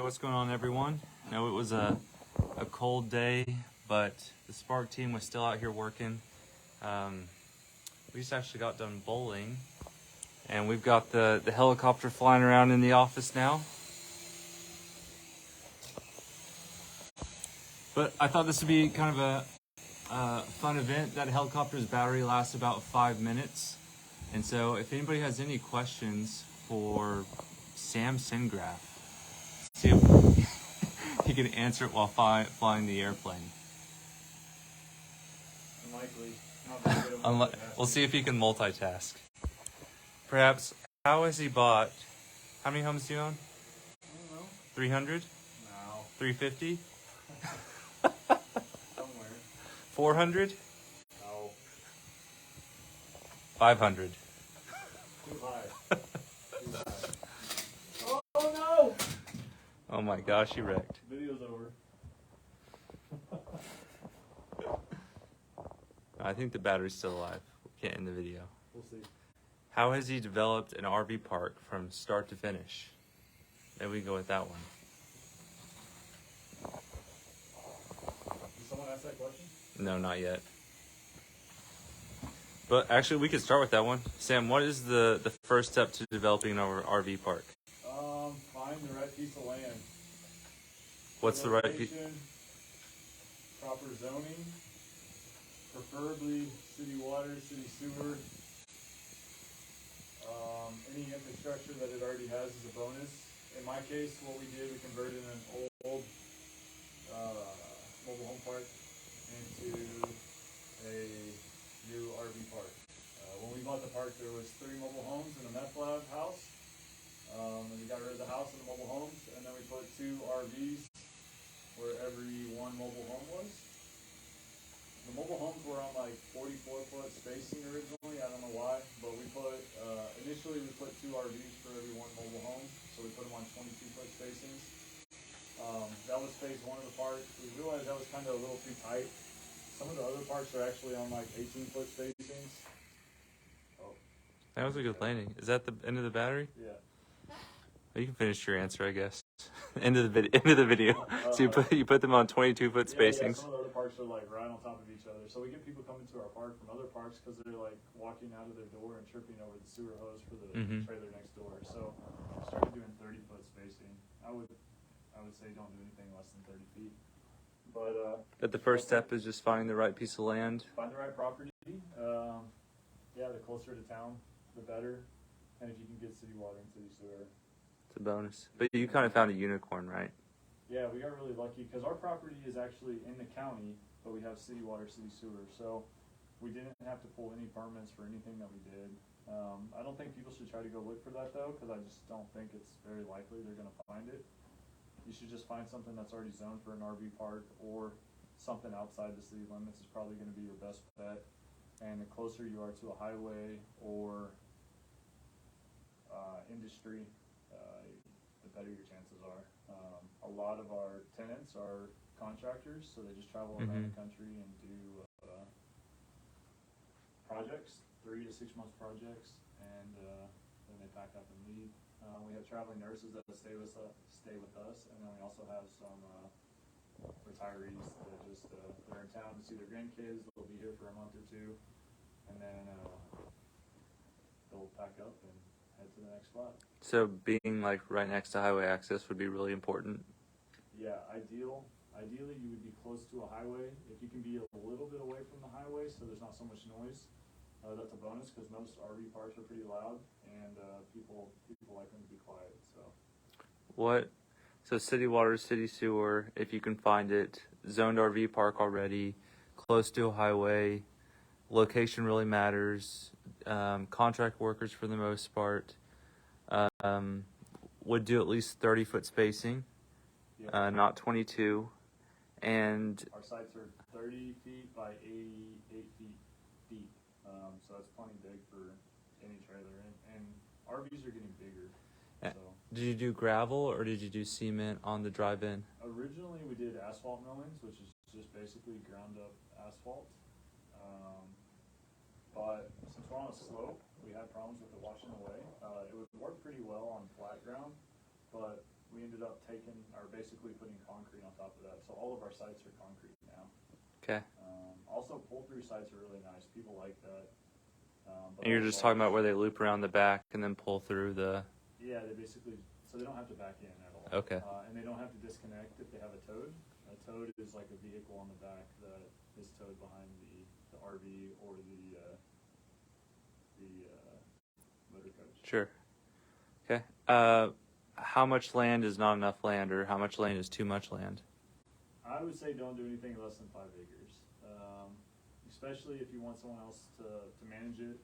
Hey, what's going on, everyone? I know it was a cold day, but the Spark team was still out here working. We just actually got done bowling, and we've got the helicopter flying around in the office now. But I thought this would be kind of a fun event. That helicopter's battery lasts about 5 minutes. And so if anybody has any questions for Sam Singraf, see if he can answer it while flying the airplane. Unlikely. Not very good at multitasking. We'll see if he can multitask. Perhaps, how has he bought? How many homes do you own? I don't know. 300? No. 350? Somewhere. 400? No. 500? Too high. Too high. Oh no! Oh my gosh, he wrecked. Video's over. I think the battery's still alive. We can't end the video. We'll see. How has he developed an RV park from start to finish? Maybe we go with that one. Did someone ask that question? No, not yet. But actually, we could start with that one. Sam, what is the first step to developing an RV park? Find the right piece of land. What's the right piece? Location, proper zoning, preferably city water, city sewer. Any infrastructure that it already has is a bonus. In my case, what we did, we converted an old mobile home park into a new RV park. When we bought the park, there was 3 mobile homes and a meth lab house. And we got rid of the house and the mobile homes, and then we put 2 RVs where every 1 mobile home was. The mobile homes were on like 44-foot spacing originally. I don't know why, but we put initially we put 2 RVs for every 1 mobile home, so we put them on 22-foot spacings. That was phase 1 of the park. We realized that was kind of a little too tight. Some of the other parks are actually on like 18-foot spacings. Oh, That was a good landing. Is that the end of the battery? yeah. You can finish your answer, I guess. End of the video. So you put them on 22-foot spacings. Yeah, some of the other parks are like right on top of each other. So we get people coming to our park from other parks because they're like walking out of their door and tripping over the sewer hose for the trailer next door. So we started doing 30-foot spacing. I would say don't do anything less than 30 feet. But the first step is just finding the right piece of land. Find the right property. The closer to town, the better. And if you can get city water and city sewer. It's a bonus. But you kind of found a unicorn, right? Yeah, we got really lucky because our property is actually in the county, but we have city water, city sewer. So we didn't have to pull any permits for anything that we did. I don't think people should try to go look for that though, because I just don't think it's very likely they're going to find it. You should just find something that's already zoned for an RV park, or something outside the city limits is probably going to be your best bet. And the closer you are to a highway or industry, the better your chances are. A lot of our tenants are contractors, so they just travel around the country and do projects, 3 to 6 month projects, and then they pack up and leave. We have traveling nurses that stay with us, and then we also have some retirees that just they're in town to see their grandkids. They'll be here for a month or 2, and then they'll pack up and head to the next spot. So being like right next to highway access would be really important. Yeah, ideally you would be close to a highway. If you can be a little bit away from the highway so there's not so much noise, that's a bonus because most RV parks are pretty loud and people like them to be quiet. So city water, city sewer, if you can find it, zoned RV park already, close to a highway, location really matters, contract workers for the most part, would do at least 30-foot spacing, not 22, and our sites are 30 feet by 88 feet deep, so that's plenty big for any trailer, and RVs are getting bigger. So. Did you do gravel or did you do cement on the drive-in? Originally we did asphalt millings, which is just basically ground up asphalt, but since we're on a slope, we had problems with it washing away. It would work pretty well on flat ground, but we ended up are basically putting concrete on top of that. So all of our sites are concrete now. Okay. Also, pull-through sites are really nice. People like that. But And you're all of just talking about ours- where they loop around the back and then pull through the. Yeah, they basically, so they don't have to back in at all. Okay. And they don't have to disconnect if they have a toad. A toad is like a vehicle on the back that is towed behind the RV or the motor coach. Sure. Okay. How much land is not enough land, or how much land is too much land? I would say don't do anything less than 5 acres. Especially if you want someone else to manage it.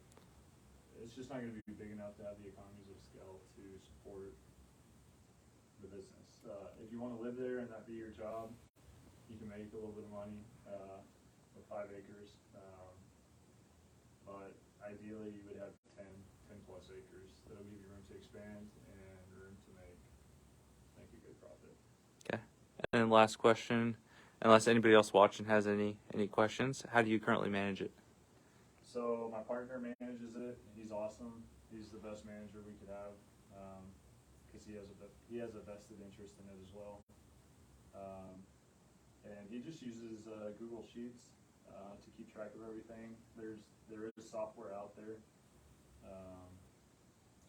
It's just not going to be big enough to have the economies of scale to support the business. If you want to live there and that be your job, you can make a little bit of money with 5 acres. But ideally, you would have 10 plus acres. That'll give you room to expand and room to make a good profit. Okay. And then last question, unless anybody else watching has any questions, how do you currently manage it? So my partner manages it. He's awesome. He's the best manager we could have because he has a vested interest in it as well. And he just uses Google Sheets to keep track of everything. There is software out there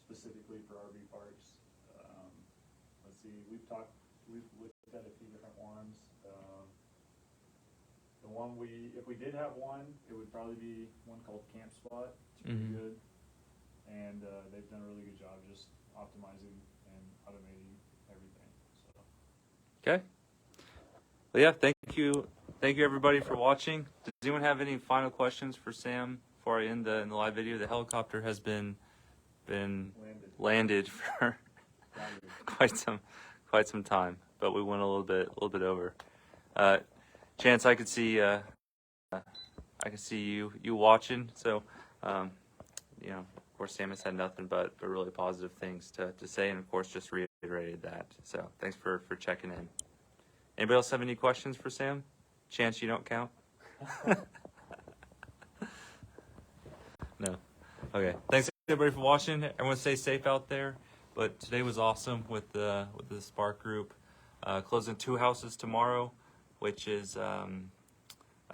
specifically for RV parks. Let's see. We've looked at a few different ones. The one if we did have one, it would probably be one called CampSpot. It's pretty good, and they've done a really good job just optimizing and automating everything. So. Okay. Well, yeah. Thank you everybody for watching. Does anyone have any final questions for Sam before I end the live video? The helicopter has been landed for quite some time, but we went a little bit over. Chance, I could see you watching. So, of course, Sam has had nothing but really positive things to say, and of course, just reiterated that. So, thanks for checking in. Anybody else have any questions for Sam? Chance, you don't count. No. Okay. Thanks everybody for watching. Everyone stay safe out there. But today was awesome with the Spark group. Closing 2 houses tomorrow, which is I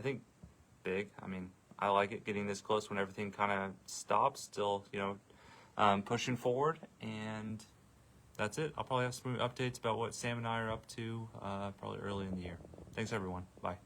think big. I mean, I like it getting this close when everything kind of stops. Still, pushing forward, and that's it. I'll probably have some updates about what Sam and I are up to probably early in the year. Thanks everyone. Bye.